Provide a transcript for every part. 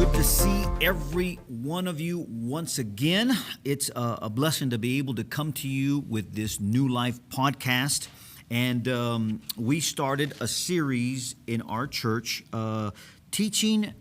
Good to see every one of you once again. It's a blessing to be able to come to you with this New Life podcast. And we started a series in our church teaching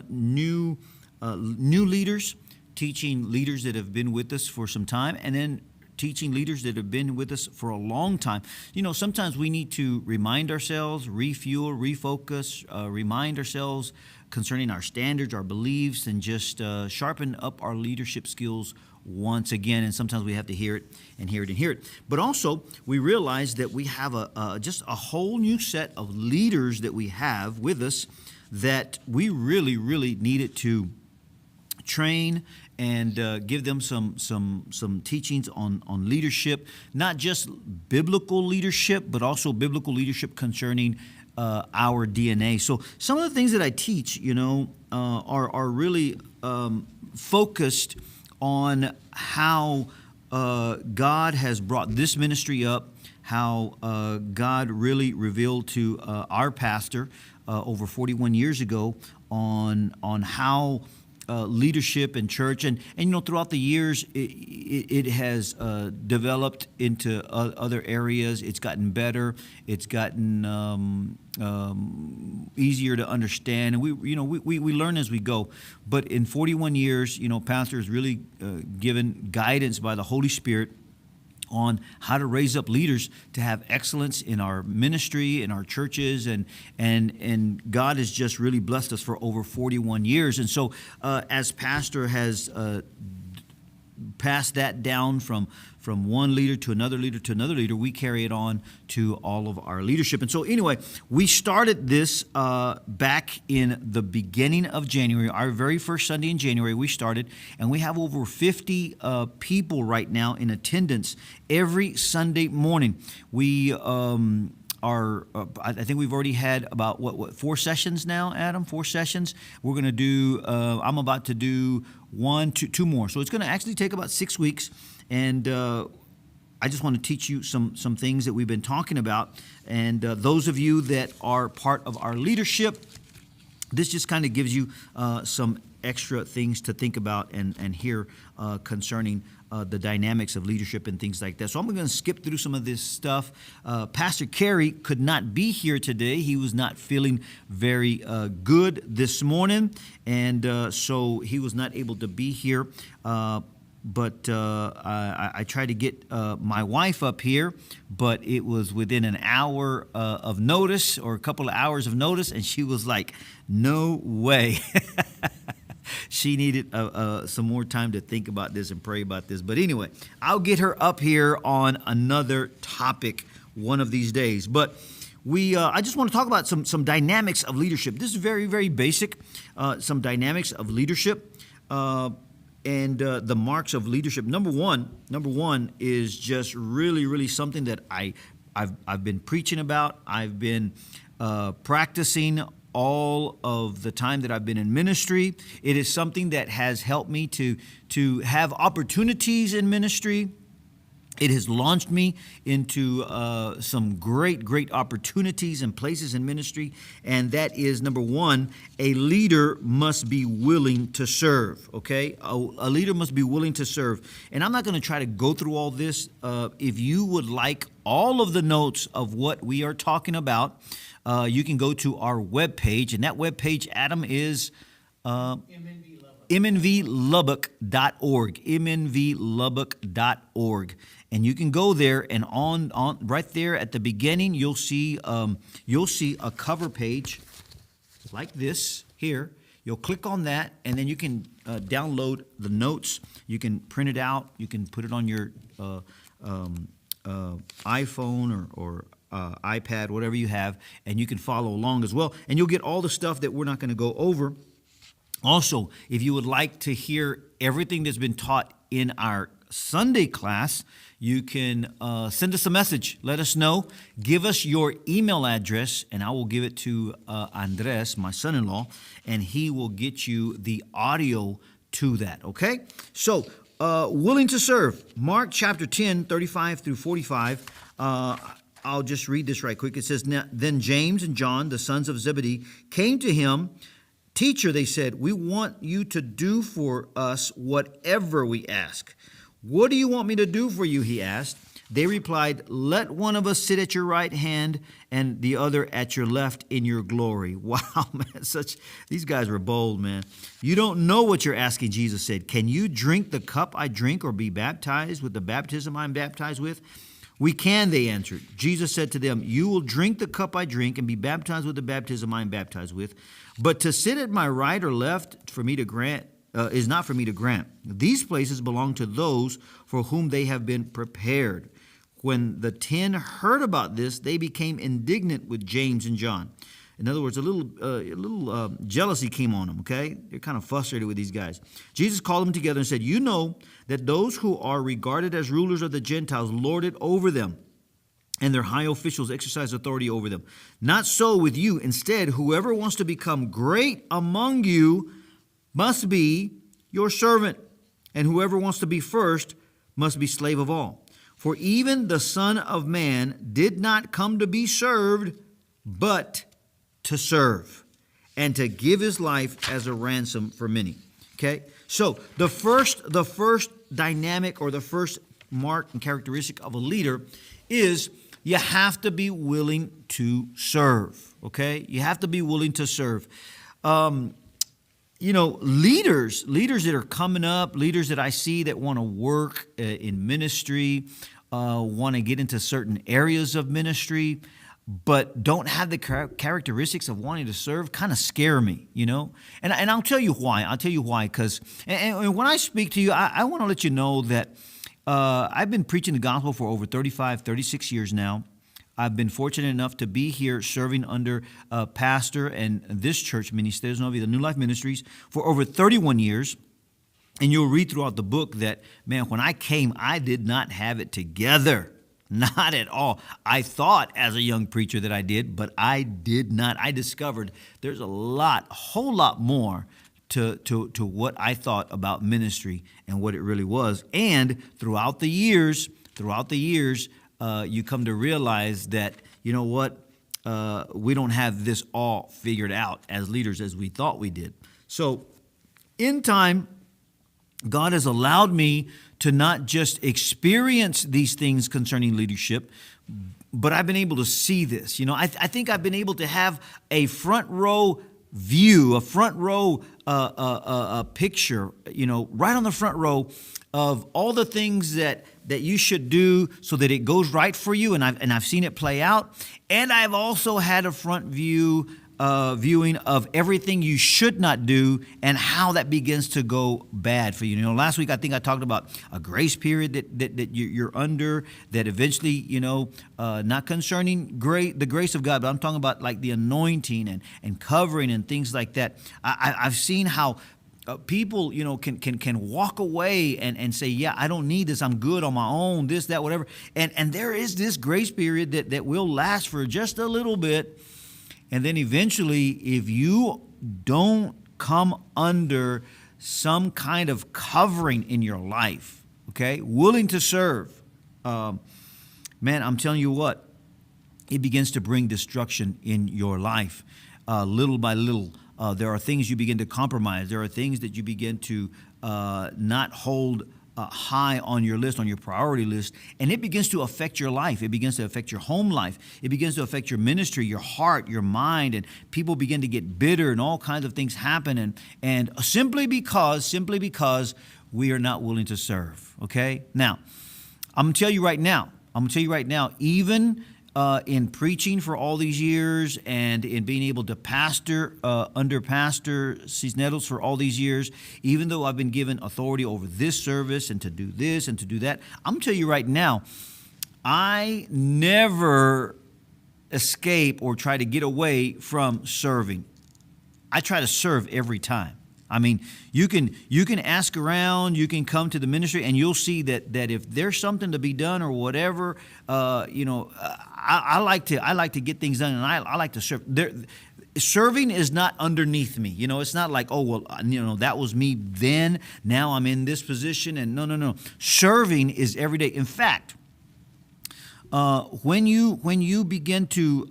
new leaders, teaching leaders that have been with us for some time, and then teaching leaders that have been with us for a long time. You know, sometimes we need to remind ourselves, refuel, refocus, remind ourselves concerning our standards, our beliefs, and just sharpen up our leadership skills once again. And sometimes we have to hear it and hear it and hear it. But also, we realize that we have just a whole new set of leaders that we have with us that we really, really needed to train and give them some teachings on leadership, not just biblical leadership, but also biblical leadership concerning our DNA. So some of the things that I teach, are really focused on how God has brought this ministry up, how God really revealed to our pastor over 41 years ago on how leadership in church, and throughout the years it has developed into other areas. It's gotten better. It's gotten easier to understand, and we learn as we go. But in 41 years, pastor has really given guidance by the Holy Spirit on how to raise up leaders to have excellence in our ministry, in our churches, and God has just really blessed us for over 41 years. And so as pastor has passed that down from one leader to another leader to another leader, we carry it on to all of our leadership. And so anyway, we started this back in the beginning of January. Our very first Sunday in January we started, and we have over 50 people right now in attendance every Sunday morning. We I think we've already had about what 4 sessions now, Adam? 4 sessions. We're going to do. I'm about to do 2 more. So it's going to actually take about 6 weeks, and I just want to teach you some things that we've been talking about. And those of you that are part of our leadership, this just kind of gives you some extra things to think about and hear concerning the dynamics of leadership and things like that. So I'm going to skip through some of this stuff. Pastor Kerry could not be here today. He was not feeling very good this morning, and so he was not able to be here. But I tried to get my wife up here, but it was within an hour of notice, or a couple of hours of notice, and she was like, no way. She needed some more time to think about this and pray about this. But anyway, I'll get her up here on another topic one of these days. But I just want to talk about some dynamics of leadership. This is very, very basic, some dynamics of leadership. And the marks of leadership. Number one is just really, really something that I've been preaching about. I've been practicing all of the time that I've been in ministry. It is something that has helped me to have opportunities in ministry. It has launched me into some great opportunities and places in ministry, and that is, number one, a leader must be willing to serve, okay? A leader must be willing to serve. And I'm not going to try to go through all this. If you would like all of the notes of what we are talking about, you can go to our webpage, and that webpage, Adam, is mnvlubbock.org, mnvlubbock.org. And you can go there, and on right there at the beginning, you'll see a cover page like this here. You'll click on that, and then you can download the notes. You can print it out. You can put it on your iPhone or iPad, whatever you have, and you can follow along as well. And you'll get all the stuff that we're not going to go over. Also, if you would like to hear everything that's been taught in our Sunday class, you can send us a message. Let us know. Give us your email address, and I will give it to Andres, my son-in-law, and he will get you the audio to that, okay? So, willing to serve. Mark chapter 10, 35 through 45. I'll just read this right quick. It says, Then James and John, the sons of Zebedee, came to him "Teacher," they said, "we want you to do for us whatever we ask." "What do you want me to do for you?" he asked. They replied, "Let one of us sit at your right hand and the other at your left in your glory." Wow, man, these guys were bold, man. "You don't know what you're asking," Jesus said. "Can you drink the cup I drink or be baptized with the baptism I'm baptized with?" "We can," they answered. Jesus said to them, "You will drink the cup I drink and be baptized with the baptism I am baptized with. But to sit at my right or left for me to grant is not for me to grant. These places belong to those for whom they have been prepared." When the 10 heard about this, they became indignant with James and John. In other words, a little jealousy came on them, okay? They're kind of frustrated with these guys. Jesus called them together and said, "You know that those who are regarded as rulers of the Gentiles lord it over them, and their high officials exercise authority over them. Not so with you. Instead, whoever wants to become great among you must be your servant, and whoever wants to be first must be slave of all. For even the Son of Man did not come to be served, but to serve, and to give his life as a ransom for many." Okay? So the first dynamic, or the first mark and characteristic of a leader is you have to be willing to serve. Okay? You have to be willing to serve. Leaders that are coming up, leaders that I see that want to work in ministry, want to get into certain areas of ministry, but don't have the characteristics of wanting to serve, kind of scare me, And I'll tell you why. Because when I speak to you, I want to let you know that I've been preaching the gospel for over 35, 36 years now. I've been fortunate enough to be here serving under a pastor and this church, Ministerios Novi, the New Life Ministries, for over 31 years. And you'll read throughout the book that, man, when I came, I did not have it together. Not at all. I thought as a young preacher that I did, but I did not. I discovered there's a whole lot more to what I thought about ministry and what it really was. And throughout the years, you come to realize that, we don't have this all figured out as leaders as we thought we did. So in time, God has allowed me to not just experience these things concerning leadership, but I've been able to see this. I think I've been able to have a front row view, a front row picture, right on the front row of all the things that you should do so that it goes right for you, and I've seen it play out. And I've also had a front viewing of everything you should not do and how that begins to go bad for you. Last week I think I talked about a grace period that you're under, that eventually, not concerning the grace of God, but I'm talking about like the anointing and covering and things like that. I've seen how people, can walk away and say, yeah, I don't need this. I'm good on my own, this, that, whatever. And there is this grace period that will last for just a little bit. And then eventually, if you don't come under some kind of covering in your life, okay, willing to serve, man, I'm telling you what, it begins to bring destruction in your life. Little by little, there are things you begin to compromise. There are things that you begin to not hold high on your list, on your priority list, and it begins to affect your life. It begins to affect your home life. It begins to affect your ministry, your heart, your mind, and people begin to get bitter, and all kinds of things happen, and simply because we are not willing to serve. Okay? Now, I'm going to tell you right now, even in preaching for all these years and in being able to pastor under Pastor Cisneros for all these years, even though I've been given authority over this service and to do this and to do that, I'm going to tell you right now, I never escape or try to get away from serving. I try to serve every time. I mean, you can ask around, you can come to the ministry, and you'll see that if there's something to be done or whatever, I like to get things done, and I like to serve. Serving is not underneath me. It's not like, oh, well, that was me then, now I'm in this position, and no. Serving is every day. In fact, when you begin to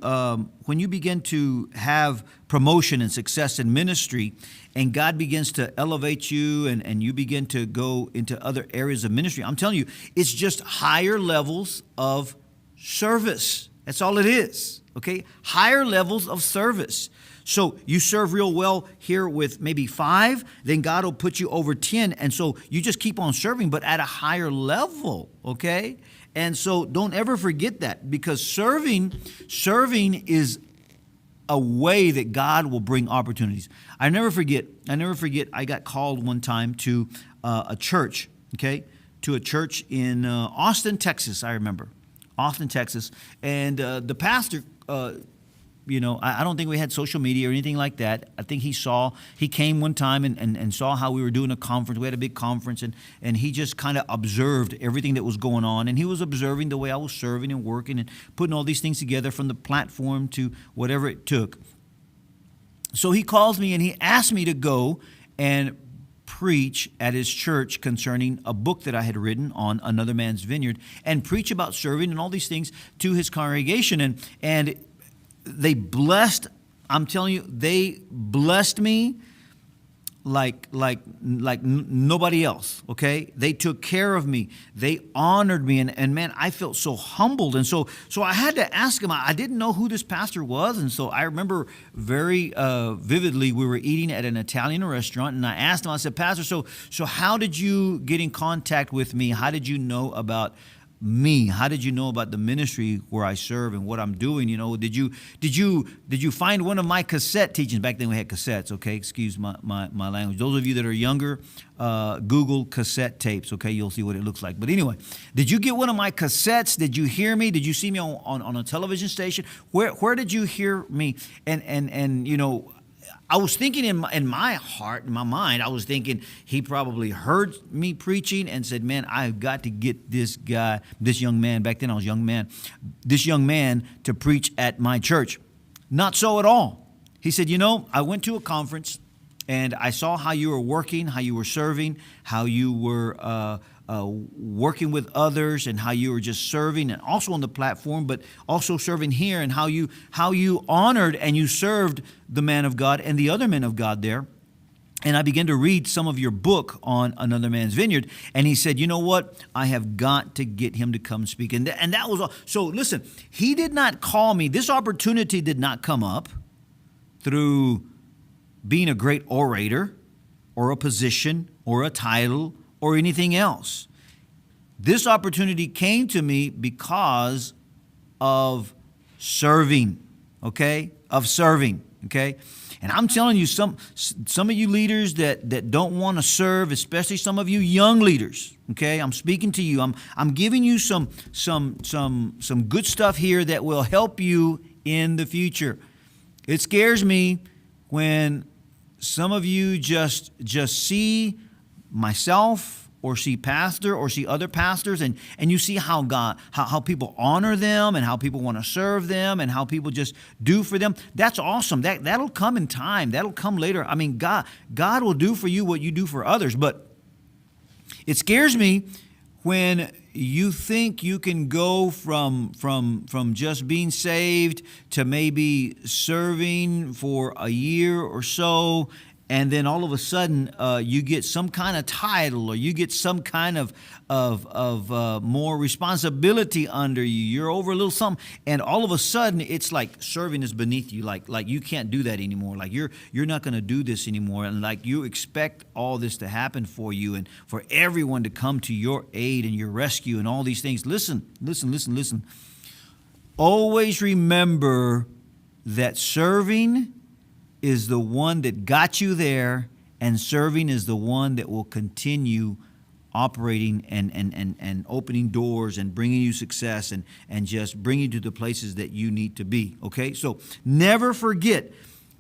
have promotion and success in ministry, and God begins to elevate you, and you begin to go into other areas of ministry, I'm telling you, it's just higher levels of service. That's all it is. Okay, higher levels of service. So you serve real well here with maybe 5, then God will put you over 10, and so you just keep on serving, but at a higher level. Okay. And so don't ever forget that, because serving is a way that God will bring opportunities. I never forget, I got called one time to a church, okay, to a church in Austin, Texas, I remember. Austin, Texas. And the pastor, I don't think we had social media or anything like that. I think he came one time and saw how we were doing a conference. We had a big conference, and he just kind of observed everything that was going on. And he was observing the way I was serving and working and putting all these things together, from the platform to whatever it took. So he calls me and he asked me to go and preach at his church concerning a book that I had written on Another Man's Vineyard, and preach about serving and all these things to his congregation. And they blessed, I'm telling you, they blessed me like nobody else, okay? They took care of me. They honored me. And man, I felt so humbled. And so I had to ask him. I didn't know who this pastor was. And so I remember very vividly, we were eating at an Italian restaurant, and I asked him, I said, Pastor, so how did you get in contact with me? How did you know about me? How did you know about the ministry where I serve and what I'm doing? Did you find one of my cassette teachings? Back then we had cassettes, okay? Excuse my language. Those of you that are younger, Google cassette tapes, okay? You'll see what it looks like. But anyway, did you get one of my cassettes? Did you hear me? Did you see me on a television station? Where did you hear me? And I was thinking in my heart, in my mind, I was thinking he probably heard me preaching and said, man, I've got to get this young man, back then I was a young man, this young man to preach at my church. Not so at all. He said, I went to a conference and I saw how you were working, how you were serving, how you were working with others, and how you were just serving, and also on the platform, but also serving here, and how you honored and you served the man of God and the other men of God there. And I began to read some of your book on Another Man's Vineyard, and he said, you know what? I have got to get him to come speak. And that was all. So listen, he did not call me. This opportunity did not come up through being a great orator or a position or a title or anything else. This opportunity came to me because of serving, okay? Of serving, okay? And I'm telling you, some of you leaders that don't want to serve, especially some of you young leaders, okay? I'm speaking to you. I'm giving you some good stuff here that will help you in the future. It scares me when some of you just see myself, or see pastor, or see other pastors, and you see how people honor them, and how people want to serve them, and how people just do for them. That's awesome. That'll come in time. That'll come later. I mean, God will do for you what you do for others. But it scares me when you think you can go from just being saved to maybe serving for a year or so, and then all of a sudden you get some kind of title, or you get some kind of more responsibility under you. You're over a little something, and all of a sudden it's like serving is beneath you. Like you can't do that anymore. Like you're not going to do this anymore, and like you expect all this to happen for you, and for everyone to come to your aid and your rescue and all these things. Listen. Always remember that serving is the one that got you there, and serving is the one that will continue operating and opening doors and bringing you success and just bringing you to the places that you need to be, okay? So never forget.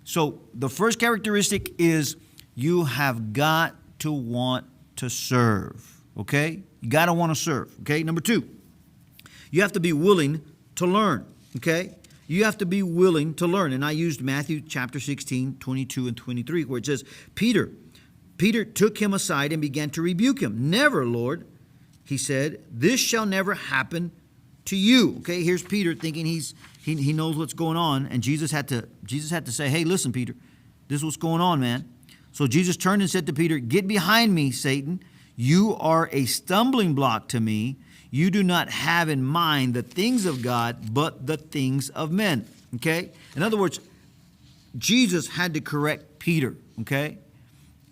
So the first characteristic is you have got to want to serve, okay? You got to want to serve, okay? Number 2, you have to be willing to learn, okay? You have to be willing to learn. And I used Matthew chapter 16, 22 and 23, where it says, Peter took him aside and began to rebuke him. Never, Lord, he said, this shall never happen to you. Okay, here's Peter thinking he knows what's going on, and Jesus had to say, hey, listen, Peter, this is what's going on, man. So Jesus turned and said to Peter, get behind me, Satan. You are a stumbling block to me. You do not have in mind the things of God, but the things of men. Okay? In other words, Jesus had to correct Peter. Okay?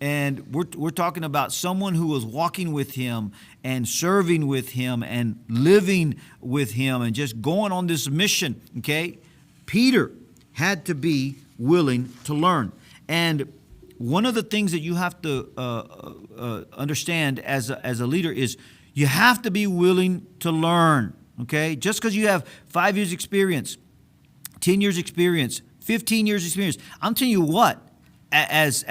And we're talking about someone who was walking with him and serving with him and living with him and just going on this mission. Okay? Peter had to be willing to learn. And one of the things that you have to understand as a leader is you have to be willing to learn, okay? Just because you have 5 years experience, 10 years experience, 15 years experience, I'm telling you what, as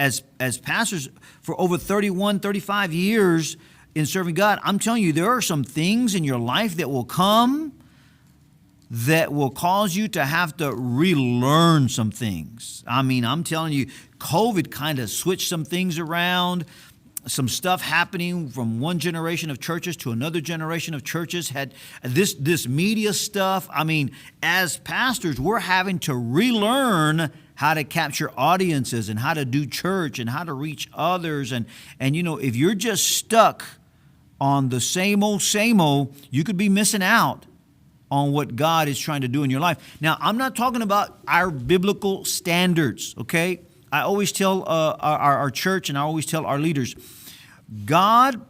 pastors for over 31, 35 years in serving God, I'm telling you there are some things in your life that will come that will cause you to have to relearn some things. I mean, I'm telling you, COVID kind of switched some things around. Some stuff happening from one generation of churches to another generation of churches had this media stuff. I mean, as pastors, we're having to relearn how to capture audiences and how to do church and how to reach others. And you know, if you're just stuck on the same old, you could be missing out on what God is trying to do in your life. Now, I'm not talking about our biblical standards, okay? I always tell our church and I always tell our leaders, God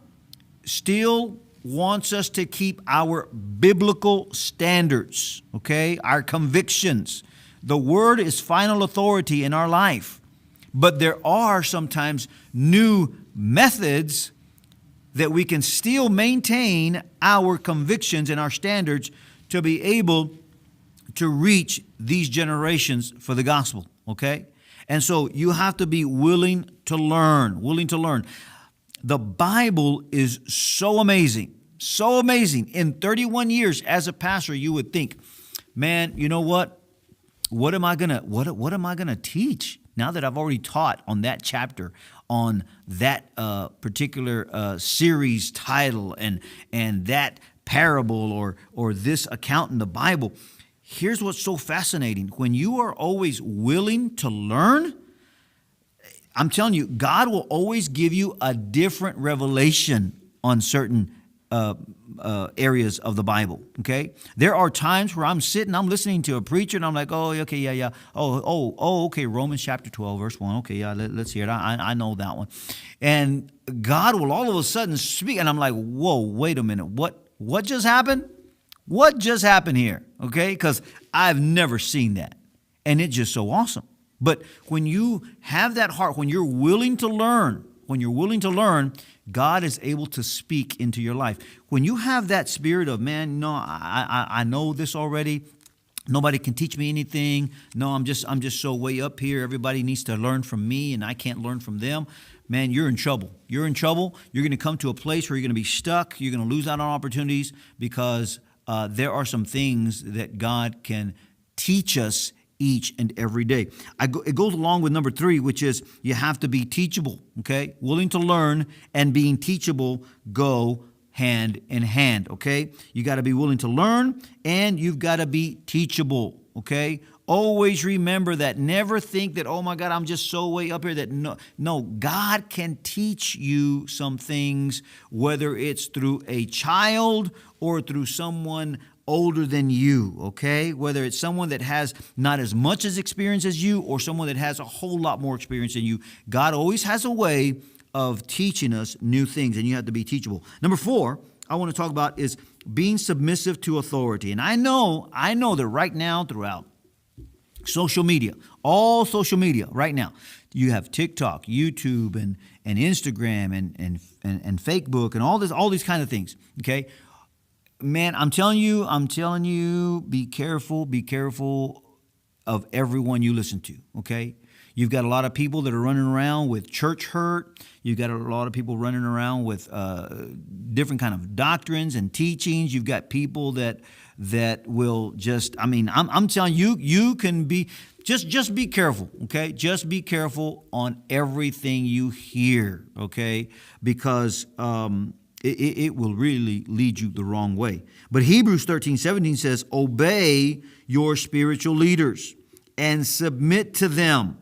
still wants us to keep our biblical standards, okay? Our convictions. The Word is final authority in our life. But there are sometimes new methods that we can still maintain our convictions and our standards to be able to reach these generations for the gospel, okay? And so you have to be willing to learn. The Bible is so amazing, so amazing. In 31 years as a pastor, you would think, man, you know what? What am I gonna teach now that I've already taught on that chapter, on that particular series title, and that parable or this account in the Bible? Here's what's so fascinating. When you are always willing to learn, I'm telling you, God will always give you a different revelation on certain areas of the Bible, okay? There are times where I'm listening to a preacher, and I'm like, oh, okay, yeah. Oh, okay, Romans chapter 12, verse 1. Okay, yeah, let's hear it. I know that one. And God will all of a sudden speak, and I'm like, whoa, wait a minute. What just happened? What just happened here? Okay, because I've never seen that. And it's just so awesome. But when you have that heart, when you're willing to learn, God is able to speak into your life. When you have that spirit of, man, no, I know this already. Nobody can teach me anything. No, I'm just so way up here. Everybody needs to learn from me, and I can't learn from them. Man, you're in trouble. You're in trouble. You're going to come to a place where you're going to be stuck. You're going to lose out on opportunities because there are some things that God can teach us each and every day. It goes along with number 3, which is you have to be teachable, okay? Willing to learn and being teachable go hand in hand, okay? You got to be willing to learn and you've got to be teachable, okay? Always remember that. Never think that, oh my God, I'm just so way up here that no, God can teach you some things, whether it's through a child or through someone older than you, okay? Whether it's someone that has not as much as experience as you or someone that has a whole lot more experience than you. God always has a way of teaching us new things, and you have to be teachable. Number 4, I want to talk about is being submissive to authority. And I know that right now throughout social media, all social media right now, you have TikTok, YouTube, and Instagram, and Facebook, and all these kind of things, okay? Man, I'm telling you, be careful of everyone you listen to, okay? You've got a lot of people that are running around with church hurt. You've got a lot of people running around with different kind of doctrines and teachings. You've got people that will just, I'm telling you, you can be, just be careful, okay? Just be careful on everything you hear, okay? Because it will really lead you the wrong way. But Hebrews 13:17 says, obey your spiritual leaders and submit to them,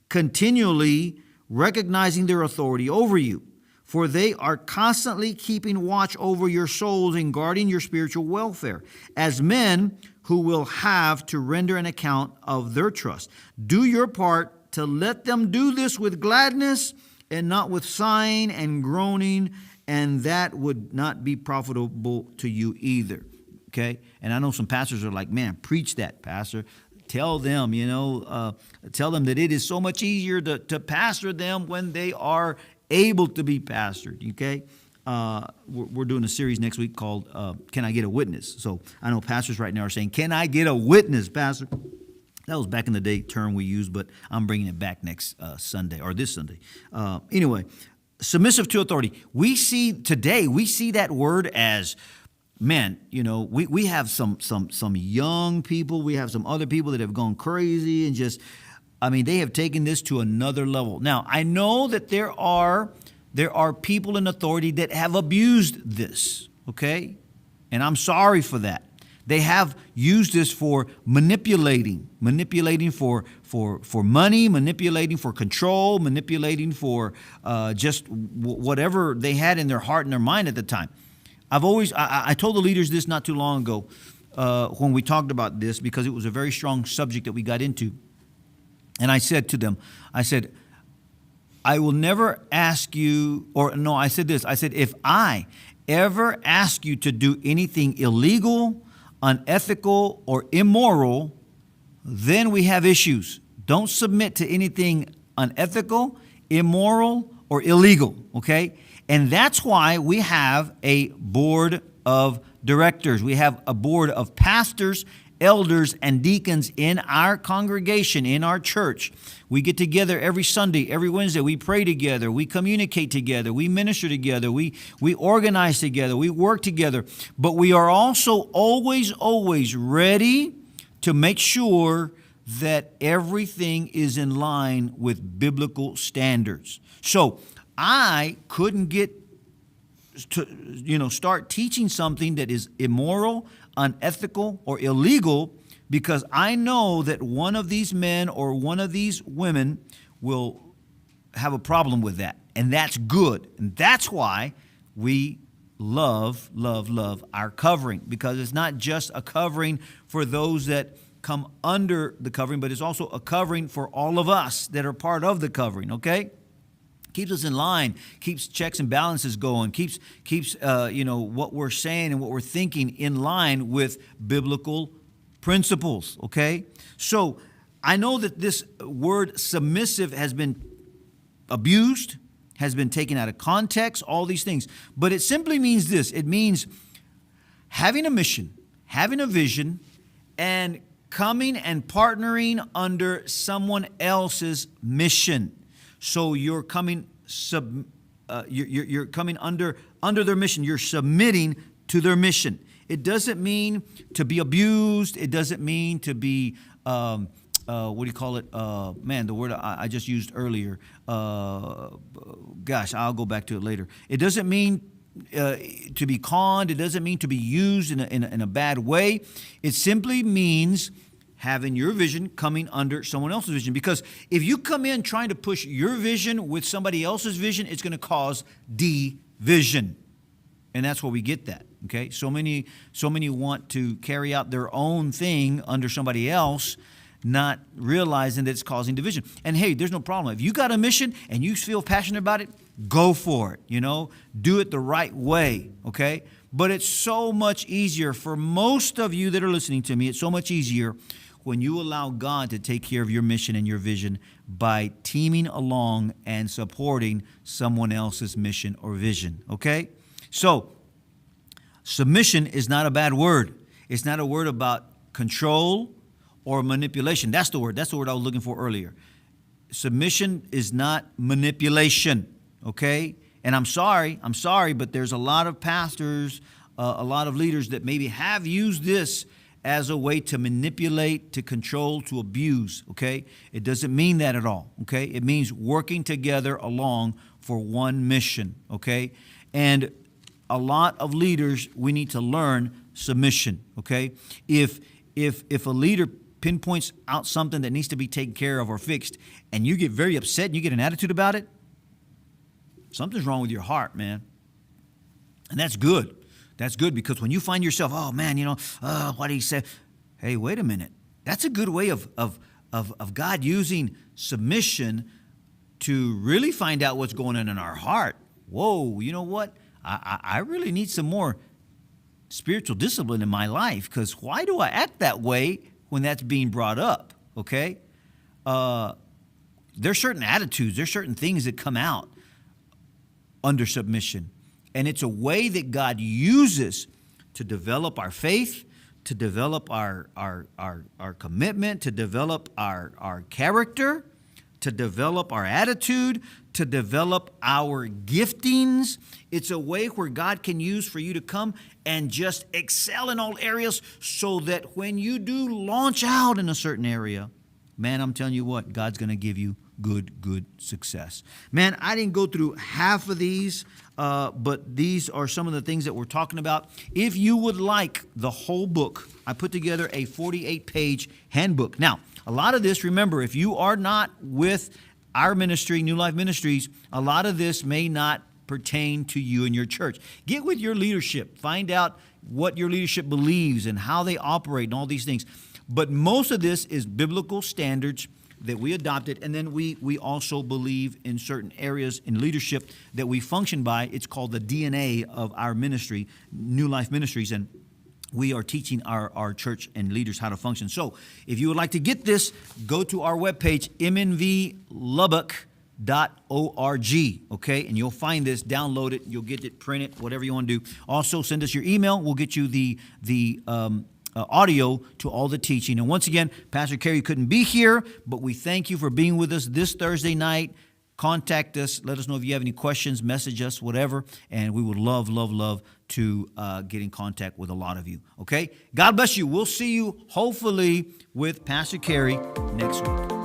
continually recognizing their authority over you. For they are constantly keeping watch over your souls and guarding your spiritual welfare, as men who will have to render an account of their trust. Do your part to let them do this with gladness and not with sighing and groaning, and that would not be profitable to you either. Okay? And I know some pastors are like, man, preach that, pastor. Tell them, tell them that it is so much easier to pastor them when they are able to be pastored, okay? We're doing a series next week called Can I Get a Witness? So I know pastors right now are saying, can I get a witness, pastor? That was back in the day term we used, but I'm bringing it back next Sunday or this Sunday. Anyway, submissive to authority. We see that word as, man, we have some young people. We have some other people that have gone crazy and just, they have taken this to another level. Now, I know that there are people in authority that have abused this, okay? And I'm sorry for that. They have used this for manipulating for money, manipulating for control, manipulating for just whatever they had in their heart and their mind at the time. I told the leaders this not too long ago when we talked about this, because it was a very strong subject that we got into. And I said to them, I will never ask you, I said this, if I ever ask you to do anything illegal, unethical, or immoral, then we have issues. Don't submit to anything unethical, immoral, or illegal, okay? And that's why we have a board of directors. We have a board of pastors, elders, and deacons in our congregation, in our church. We get together every Sunday, every Wednesday. We pray together. We communicate together. We minister together. We organize together. We work together. But we are also always ready to make sure that everything is in line with biblical standards. So I couldn't get to, start teaching something that is immoral, unethical, or illegal, because I know that one of these men or one of these women will have a problem with that. And that's good. And that's why we love our covering, because it's not just a covering for those that come under the covering, but it's also a covering for all of us that are part of the covering, okay? Keeps us in line, keeps checks and balances going, keeps what we're saying and what we're thinking in line with biblical principles, okay? So I know that this word submissive has been abused, has been taken out of context, all these things. But it simply means this. It means having a mission, having a vision, and coming and partnering under someone else's mission. So you're coming you're coming under their mission. You're submitting to their mission. It doesn't mean to be abused. It doesn't mean to be what do you call it? The word I just used earlier. Gosh, I'll go back to it later. It doesn't mean to be conned. It doesn't mean to be used in a bad way. It simply means having your vision coming under someone else's vision. Because if you come in trying to push your vision with somebody else's vision, it's going to cause division. And that's where we get that. Okay? So many want to carry out their own thing under somebody else, not realizing that it's causing division. And hey, there's no problem. If you got a mission and you feel passionate about it, go for it. Do it the right way. Okay? But it's so much easier for most of you that are listening to me. It's so much easier when you allow God to take care of your mission and your vision by teaming along and supporting someone else's mission or vision, okay? So, submission is not a bad word. It's not a word about control or manipulation. That's the word I was looking for earlier. Submission is not manipulation, okay? And I'm sorry, but there's a lot of pastors, a lot of leaders that maybe have used this as a way to manipulate, to control, to abuse, okay? It doesn't mean that at all, okay? It means working together along for one mission, okay? And a lot of leaders, we need to learn submission, okay? If a leader pinpoints out something that needs to be taken care of or fixed, and you get very upset and you get an attitude about it, something's wrong with your heart, man. And that's good. That's good, because when you find yourself, oh man, what did he say? Hey, wait a minute. That's a good way of God using submission to really find out what's going on in our heart. Whoa, you know what? I really need some more spiritual discipline in my life, because why do I act that way when that's being brought up, okay? There's certain attitudes, there's certain things that come out under submission. And it's a way that God uses to develop our faith, to develop our commitment, to develop our character, to develop our attitude, to develop our giftings. It's a way where God can use for you to come and just excel in all areas, so that when you do launch out in a certain area, man, I'm telling you what, God's going to give you good success. Man, I didn't go through half of these, but these are some of the things that we're talking about. If you would like the whole book, I put together a 48-page handbook. Now, a lot of this, remember, if you are not with our ministry, New Life Ministries, a lot of this may not pertain to you and your church. Get with your leadership. Find out what your leadership believes and how they operate and all these things. But most of this is biblical standards that we adopted, and then we also believe in certain areas in leadership that we function by. It's called the DNA of our ministry, New Life Ministries, and we are teaching our church and leaders how to function. So if you would like to get this, go to our webpage, mnvlubbock.org, okay? And you'll find this, download it, you'll get it, print it, whatever you want to do. Also, send us your email. We'll get you the audio to all the teaching. And once again, Pastor Kerry couldn't be here, but we thank you for being with us this Thursday night. Contact us. Let us know if you have any questions, message us, whatever. And we would love to get in contact with a lot of you. Okay? God bless you. We'll see you hopefully with Pastor Kerry next week.